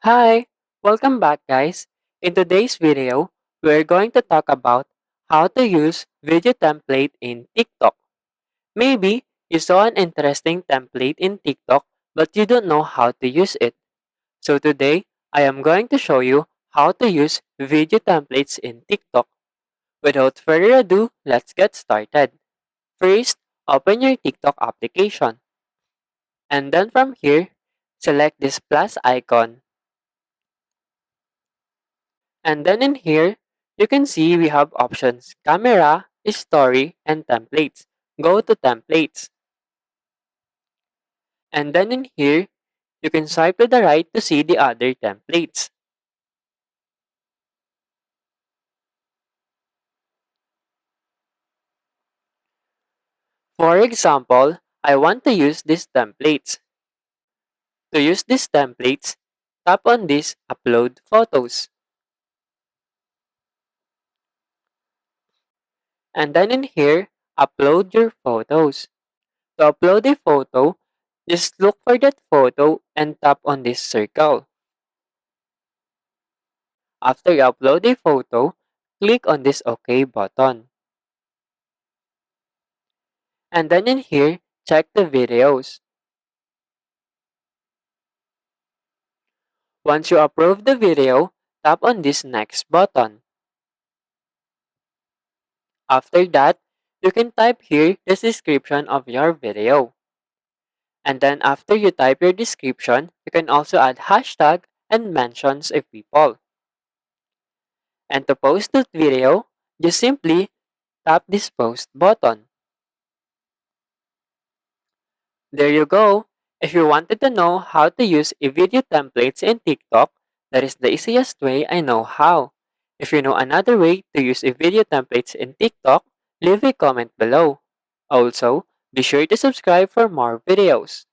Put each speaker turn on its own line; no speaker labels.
Hi, welcome back guys. In today's video, we're going to talk about how to use video template in TikTok. Maybe you saw an interesting template in TikTok but you don't know how to use it. So today, I am going to show you how to use video templates in TikTok. Without further ado, let's get started. First, open your TikTok application. And then from here, select this plus icon. And then in here, you can see we have options camera, story, and templates. Go to templates. And then in here, you can swipe to the right to see the other templates. For example, I want to use these templates. To use these templates, tap on this upload photos. And then in here, upload your photos. To upload a photo, just look for that photo and tap on this circle. After you upload a photo, click on this OK button. And then in here, check the videos. Once you approve the video, tap on this next button. After that, you can type here the description of your video. And then after you type your description, you can also add hashtag and mentions of people. And to post that video, just simply tap this post button. There you go. If you wanted to know how to use a video templates in TikTok, that is the easiest way I know how. If you know another way to use a video templates in TikTok, leave a comment below. Also, be sure to subscribe for more videos.